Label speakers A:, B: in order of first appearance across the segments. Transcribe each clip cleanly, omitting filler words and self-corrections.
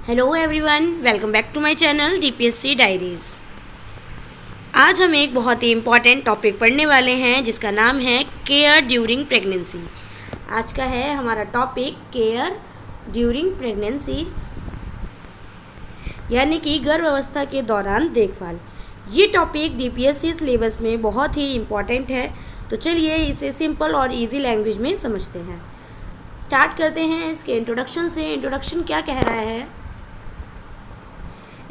A: Hello everyone, welcome back to my channel DPSC diaries. आज हम एक बहुत ही इम्पॉर्टेंट टॉपिक पढ़ने वाले हैं जिसका नाम है केयर ड्यूरिंग प्रेगनेंसी। आज का है हमारा टॉपिक केयर ड्यूरिंग प्रेगनेंसी, यानी कि गर्भावस्था के दौरान देखभाल। ये टॉपिक डीपीएससी सिलेबस में बहुत ही इम्पॉर्टेंट है, तो चलिए इसे सिंपल और इजी लैंग्वेज में समझते हैं। स्टार्ट करते हैं इसके इंट्रोडक्शन से। इंट्रोडक्शन क्या कह रहा है?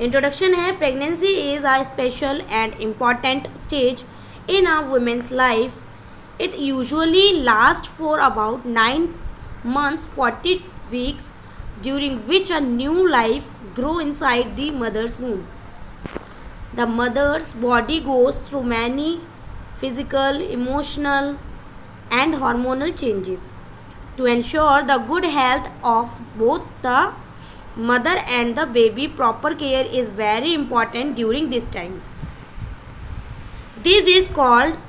A: इंट्रोडक्शन है, pregnancy is a special and important stage in a women's life. It usually lasts for about 9 months 40 weeks, during which a new life grows inside the mother's womb. The mother's body goes through many physical, emotional, and hormonal changes. To ensure the good health of both the mother and the baby, proper care is very important during this time. This is called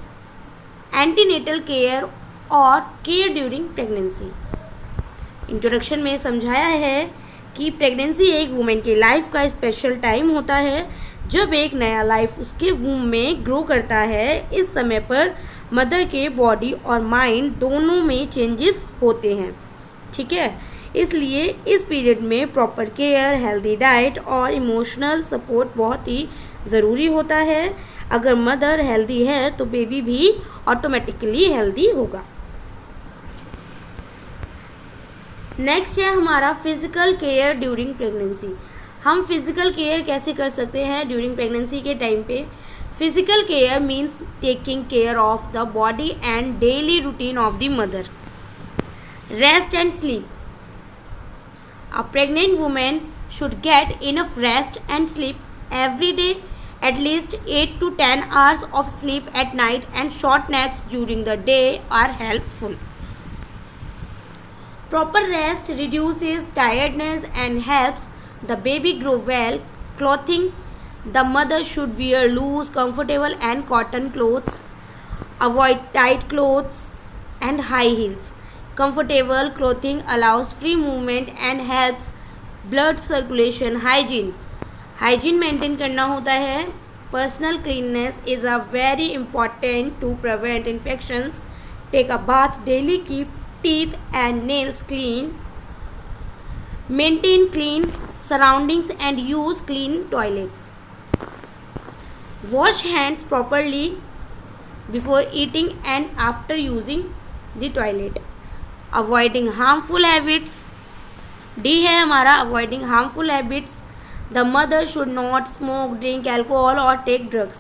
A: antenatal care और care during pregnancy. Introduction में समझाया है कि pregnancy एक women की life का special time होता है जब एक नया लाइफ उसके वूम में ग्रो करता है। इस समय पर मदर के बॉडी और माइंड दोनों में चेंजेस होते हैं, ठीक है। इसलिए इस पीरियड में प्रॉपर केयर, हेल्दी डाइट और इमोशनल सपोर्ट बहुत ही ज़रूरी होता है। अगर मदर हेल्दी है तो बेबी भी ऑटोमेटिकली हेल्दी होगा। नेक्स्ट है हमारा फिज़िकल केयर ड्यूरिंग प्रेगनेंसी। हम फिज़िकल केयर कैसे कर सकते हैं ड्यूरिंग प्रेगनेंसी के टाइम पे? Physical care means taking care of the body and daily routine of the mother. Rest and sleep. A pregnant woman should get enough rest and sleep every day. At least 8 to 10 hours of sleep at night and short naps during the day are helpful. Proper rest reduces tiredness and helps the baby grow well. Clothing. The mother should wear loose, comfortable and cotton clothes. Avoid tight clothes and high heels. Comfortable clothing allows free movement and helps blood circulation. Hygiene maintain करना होता है। Personal cleanliness is a very important to prevent infections. Take a bath daily, keep teeth and nails clean. Maintain clean surroundings and use clean toilets. Wash hands properly before eating and after using the toilet. Avoiding harmful habits. D है हमारा avoiding harmful habits. The mother should not smoke, drink alcohol or take drugs.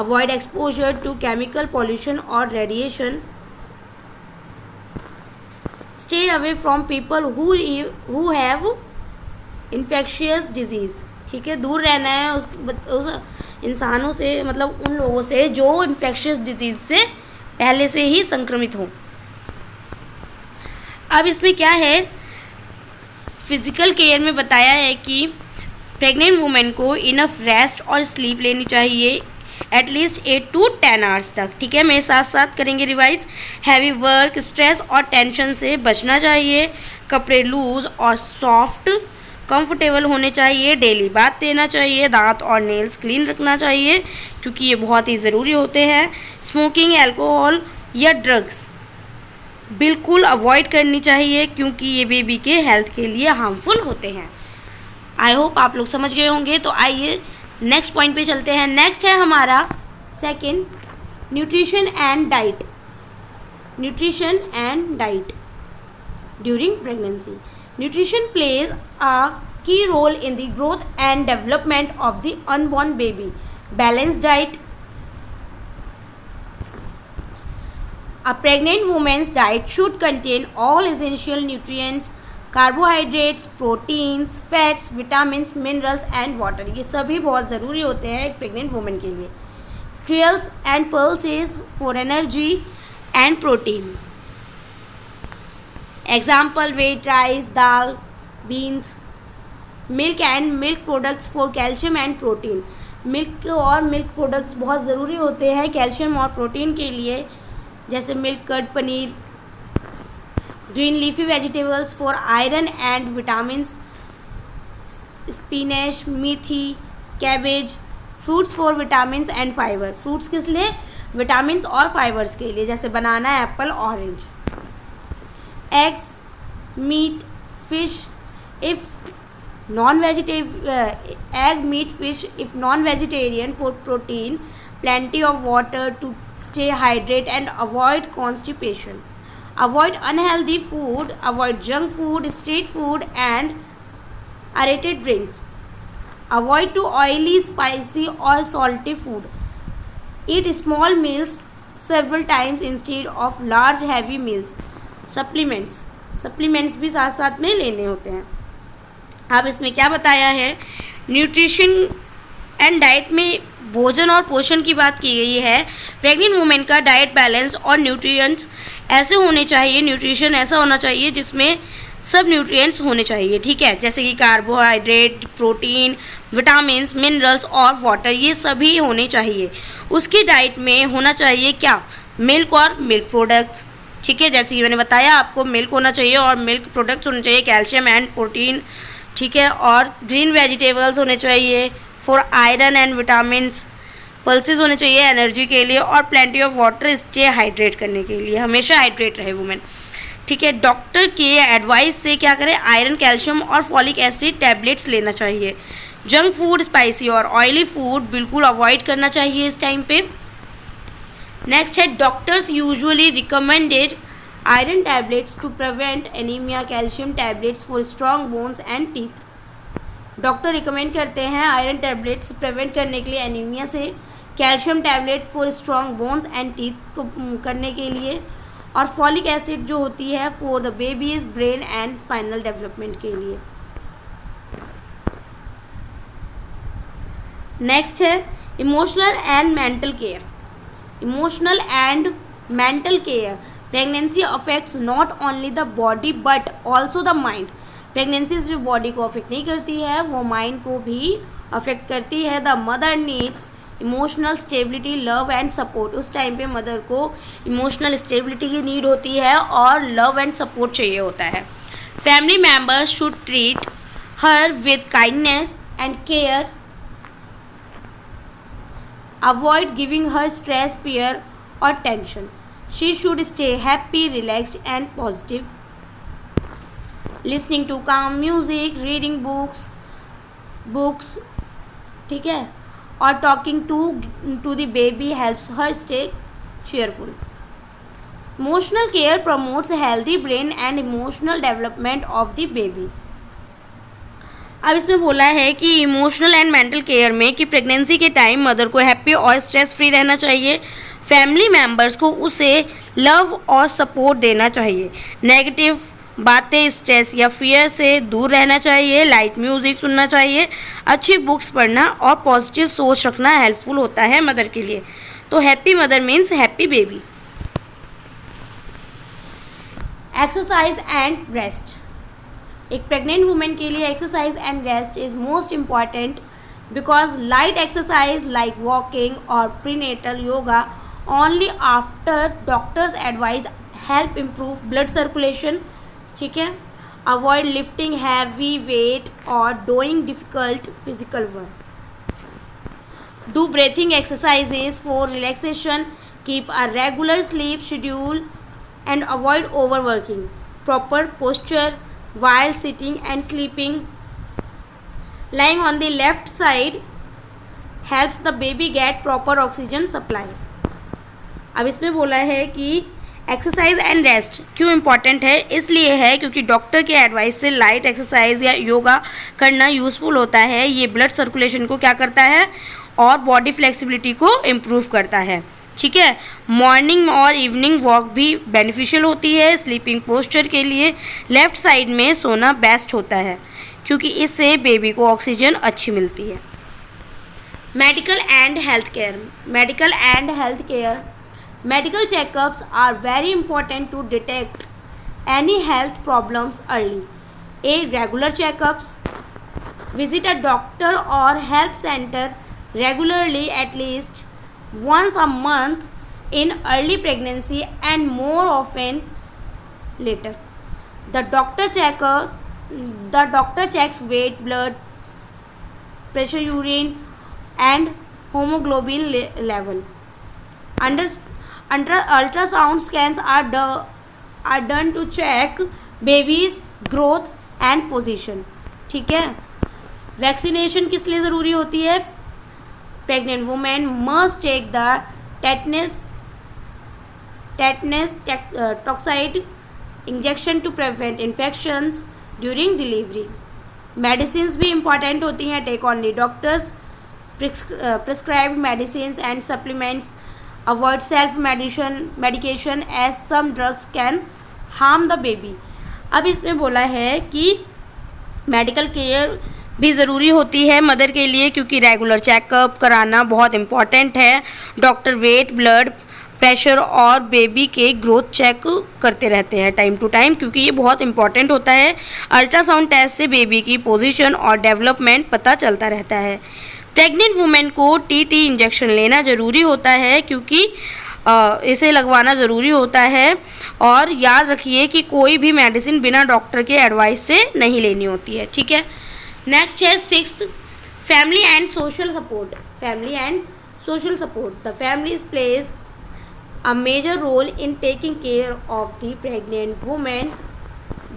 A: Avoid exposure to chemical pollution or radiation. Stay away from people who have infectious disease. ठीक है, दूर रहना है उस इंसानों से, मतलब उन लोगों से जो इन्फेक्शियस डिजीज़ से पहले से ही संक्रमित हों। अब इसमें क्या है, फिज़िकल केयर में बताया है कि प्रेग्नेंट वुमेन को इनफ रेस्ट और स्लीप लेनी चाहिए एटलीस्ट 8 to 10 आवर्स तक, ठीक है। मेरे साथ साथ करेंगे रिवाइज। हैवी वर्क, स्ट्रेस और टेंशन से बचना चाहिए। कपड़े लूज और सॉफ्ट कंफर्टेबल होने चाहिए। डेली बाथ देना चाहिए। दांत और नेल्स क्लीन रखना चाहिए क्योंकि ये बहुत ही ज़रूरी होते हैं। स्मोकिंग, अल्कोहल या ड्रग्स बिल्कुल अवॉइड करनी चाहिए क्योंकि ये बेबी के हेल्थ के लिए हार्मफुल होते हैं। आई होप आप लोग समझ गए होंगे। तो आइए नेक्स्ट पॉइंट पे चलते हैं। नेक्स्ट है हमारा second, nutrition and diet. Nutrition and diet during pregnancy. Nutrition plays a key role in the growth and development of the unborn baby. Balance diet. A pregnant woman's diet should contain all essential nutrients, carbohydrates, proteins, fats, vitamins, minerals and water. ये सभी बहुत ज़रूरी होते हैं एक pregnant women के लिए। Cereals and pulses for energy and protein. Example: wheat, rice, dal, beans. Milk and milk products for calcium and protein. Milk और मिल्क प्रोडक्ट्स बहुत ज़रूरी होते हैं कैल्शियम और प्रोटीन के लिए, जैसे milk curd, paneer. Green leafy vegetables for iron and vitamins. Spinach, methi, cabbage. Fruits for vitamin and fibre, fruits किस लिए? विटामिन और फाइबर्स के लिए, जैसे banana, apple, orange. Eggs, meat, fish if non vegetarian, egg, meat, fish if non vegetarian for protein, plenty of water to stay hydrated and avoid constipation. Avoid unhealthy food, avoid junk food, street food and aerated drinks. Avoid too oily, spicy or salty food. Eat small meals several times instead of large heavy meals. Supplements, supplements भी साथ साथ में लेने होते हैं। अब इसमें क्या बताया है, न्यूट्रिशन एंड डाइट में भोजन और पोषण की बात की गई है। प्रेग्नेंट वुमेन का डाइट बैलेंस और न्यूट्रिएंट्स ऐसे होने चाहिए, न्यूट्रिशन ऐसा होना चाहिए जिसमें सब न्यूट्रिएंट्स होने चाहिए, ठीक है, जैसे कि कार्बोहाइड्रेट, प्रोटीन, विटामिन्स, मिनरल्स और वाटर, ये सभी होने चाहिए। उसकी डाइट में होना चाहिए क्या, मिल्क और मिल्क प्रोडक्ट्स, ठीक है, जैसे कि मैंने बताया आपको मिल्क होना चाहिए और मिल्क प्रोडक्ट्स होने चाहिए, कैल्शियम एंड प्रोटीन, ठीक है, और ग्रीन वेजिटेबल्स होने चाहिए for iron and vitamins, pulses होने चाहिए एनर्जी के लिए, और plenty of water stay hydrate करने के लिए, हमेशा हाइड्रेट रहे वुमेन, ठीक है। डॉक्टर के एडवाइस से क्या करें, आयरन, कैल्शियम और फॉलिक एसिड टैबलेट्स लेना चाहिए। जंक फूड, स्पाइसी और ऑयली फूड बिल्कुल अवॉइड करना चाहिए इस टाइम पे। नेक्स्ट है, doctors usually recommended iron tablets to prevent anaemia, calcium tablets for strong bones and teeth. Doctor recommend करते हैं आयरन टैबलेट्स प्रिवेंट करने के लिए एनीमिया से, calcium tablet for strong bones and teeth को करने के लिए, और फॉलिक एसिड जो होती है for the babies brain and spinal development के लिए। नेक्स्ट है emotional and mental care. Emotional and mental care, pregnancy affects not only the body but also the mind. Pregnancy सिर्फ बॉडी को अफेक्ट नहीं करती है, वो माइंड को भी अफेक्ट करती है। The mother needs emotional stability, love and support. उस टाइम पे मदर को इमोशनल स्टेबिलिटी की नीड होती है और लव एंड सपोर्ट चाहिए होता है। Family members should treat her with kindness and care, avoid giving her stress, fear और tension. She should stay happy, relaxed and positive. Listening to calm music, reading books, ठीक है, और talking to the baby helps her stay cheerful. Emotional care promotes healthy brain and emotional development of the baby. अब इसमें बोला है कि emotional and mental care में कि प्रेगनेंसी के टाइम मदर को हैप्पी और स्ट्रेस फ्री रहना चाहिए, फैमिली मेम्बर्स को उसे लव और सपोर्ट देना चाहिए, नेगेटिव बातें, स्ट्रेस या फियर से दूर रहना चाहिए, लाइट म्यूज़िक सुनना चाहिए, अच्छी बुक्स पढ़ना और पॉजिटिव सोच रखना हेल्पफुल होता है मदर के लिए। तो happy mother means happy baby. Exercise and rest, एक प्रेग्नेंट वुमेन के लिए exercise and rest is most important because light exercise like walking और prenatal yoga only after doctors advice help improve blood circulation, ठीक है, avoid lifting heavy weight और doing difficult physical work. Do breathing exercises for relaxation, keep a regular sleep schedule and avoid overworking. Proper posture while sitting and sleeping. Lying on the left side helps the baby get proper oxygen supply. अब इसमें बोला है कि exercise and rest क्यों important है, इसलिए है क्योंकि डॉक्टर के एडवाइस से लाइट एक्सरसाइज या योगा करना यूज़फुल होता है। ये ब्लड सर्कुलेशन को क्या करता है और बॉडी फ्लेक्सिबिलिटी को इम्प्रूव करता है, ठीक है। मॉर्निंग और इवनिंग वॉक भी बेनिफिशियल होती है। स्लीपिंग पोस्चर के लिए लेफ़्ट साइड में सोना बेस्ट होता है क्योंकि इससे बेबी को ऑक्सीजन अच्छी मिलती है। Medical and health care, medical and health care, medical checkups are very important to detect any health problems early. A regular checkups, visit a doctor or health center regularly at least once a month in early pregnancy and more often later. The doctor checks weight, blood pressure urine, and hemoglobin level. Under ultrasound scans are done to check baby's growth and position. ठीक है. Vaccination किस लिए ज़रूरी होती है? Pregnant women must take the tetanus toxoid injection to prevent infections during delivery. Medicines भी important होती हैं. Take only doctors prescribed medicines and supplements. Avoid self medication as some drugs can harm the baby. अब इसमें बोला है कि medical care भी ज़रूरी होती है मदर के लिए, क्योंकि रेगुलर चेकअप कराना बहुत इम्पॉर्टेंट है. डॉक्टर वेट, ब्लड प्रेशर और बेबी के ग्रोथ चेक करते रहते हैं टाइम टू टाइम, क्योंकि ये बहुत इंपॉर्टेंट होता है. अल्ट्रासाउंड टेस्ट से बेबी की पोजीशन और डेवलपमेंट पता चलता रहता है. प्रेग्नेंट वुमेन को टीटी इंजेक्शन लेना ज़रूरी होता है, क्योंकि इसे लगवाना ज़रूरी होता है. और याद रखिए कि कोई भी मेडिसिन बिना डॉक्टर के एडवाइस से नहीं लेनी होती है. ठीक है. नेक्स्ट है 6th, family and social support. Family and social support. The family plays a major role in taking care of the pregnant woman.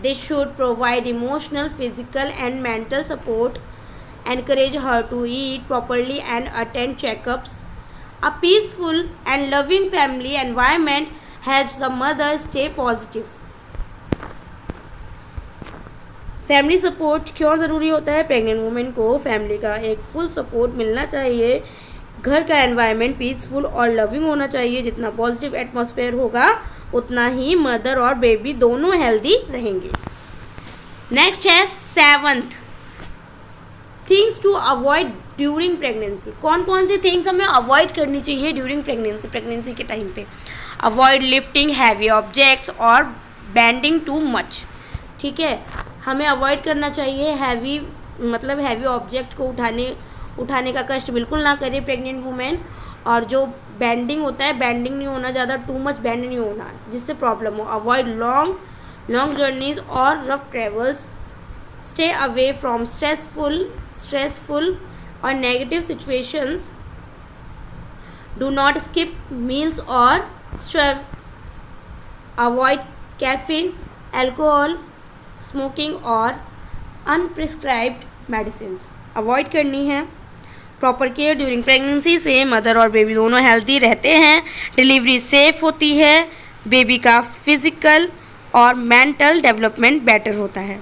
A: They should provide emotional, physical and mental support, encourage her to eat properly and attend checkups. A peaceful and loving family environment helps the mother stay positive. Family support क्यों ज़रूरी होता है? Pregnant women को family का एक full support मिलना चाहिए. घर का एनवायरनमेंट पीसफुल और लविंग होना चाहिए. जितना पॉजिटिव एटमॉस्फेयर होगा उतना ही मदर और बेबी दोनों हेल्दी रहेंगे. नेक्स्ट है 7th, things to avoid during pregnancy. कौन कौन सी थिंग्स हमें अवॉइड करनी चाहिए ड्यूरिंग प्रेगनेंसी के टाइम पे? अवॉइड लिफ्टिंग हैवी ऑब्जेक्ट्स और बेंडिंग टू मच. ठीक है, हमें अवॉइड करना चाहिए हैवी ऑब्जेक्ट को उठाने का कष्ट बिल्कुल ना करें प्रेग्नेंट वुमेन. और जो बेंडिंग होता है, बेंडिंग नहीं होना, ज़्यादा टू मच बेंड नहीं होना जिससे प्रॉब्लम हो. अवॉइड लॉन्ग जर्नीज और rough travels. Stay away from stressful और negative situations. Do not skip meals और serve. Avoid caffeine, alcohol, smoking और अनप्रिस्क्राइब्ड मेडिसिन्स अवॉइड करनी है. प्रॉपर केयर ड्यूरिंग प्रेगनेंसी से मदर और बेबी दोनों हेल्दी रहते हैं. डिलीवरी सेफ होती है. बेबी का फिजिकल और मेंटल डेवलपमेंट बेटर होता है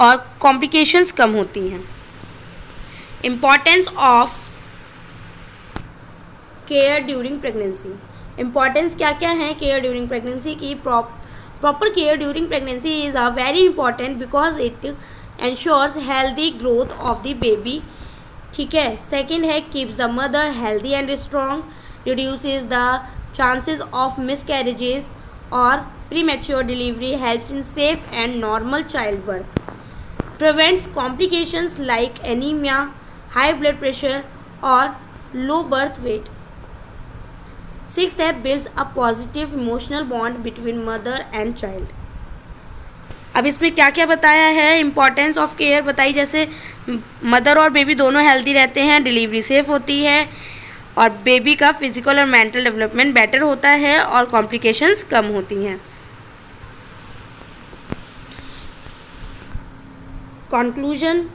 A: और कॉम्प्लिकेशंस कम होती हैं. Importance of care during pregnancy. Importance क्या क्या है केयर ड्यूरिंग प्रेगनेंसी की? Proper care during pregnancy is a very important because it ensures healthy growth of the baby. ठीक है. सेकेंड है keeps the mother healthy and strong, reduces the chances of miscarriages or premature delivery, helps in safe and normal childbirth, prevents complications like anemia, high blood pressure or low birth weight. Sixth है builds a positive emotional bond between mother and child. अब इसमें क्या क्या बताया है? Importance of care बताई, जैसे mother और बेबी दोनों हेल्दी रहते हैं, डिलीवरी सेफ होती है और बेबी का फिजिकल और मेंटल डेवलपमेंट बेटर होता है और कॉम्प्लिकेशंस कम होती हैं. कंक्लूजन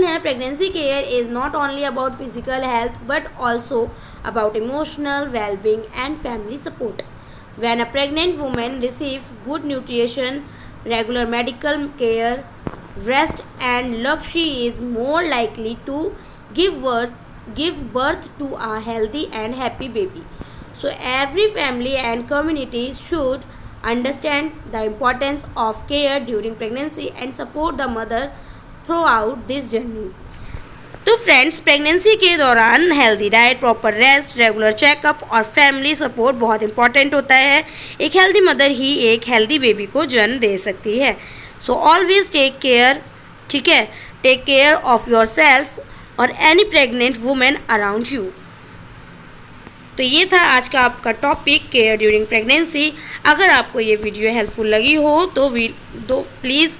A: है pregnancy care is not only about physical health but also about emotional wellbeing and family support. When a pregnant woman receives good nutrition, regular medical care, rest and love, she is more likely to give birth to a healthy and happy baby. So every family and community should understand the importance of care during pregnancy and support the mother throughout this journey. तो friends, pregnancy के दौरान healthy diet, proper rest, regular checkup और family support बहुत important होता है. एक healthy mother ही एक healthy baby को जन्म दे सकती है. So always take care. ठीक है, take care of yourself और any pregnant women around you. तो ये था आज का आपका टॉपिक केयर ड्यूरिंग प्रेगनेंसी. अगर आपको ये वीडियो हेल्पफुल लगी हो तो प्लीज़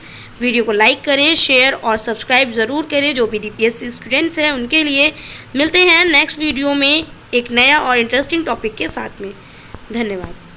A: वीडियो को लाइक करें, शेयर और सब्सक्राइब ज़रूर करें। जो भी DPSC स्टूडेंट्स हैं उनके लिए मिलते हैं नेक्स्ट वीडियो में एक नया और इंटरेस्टिंग टॉपिक के साथ में। धन्यवाद।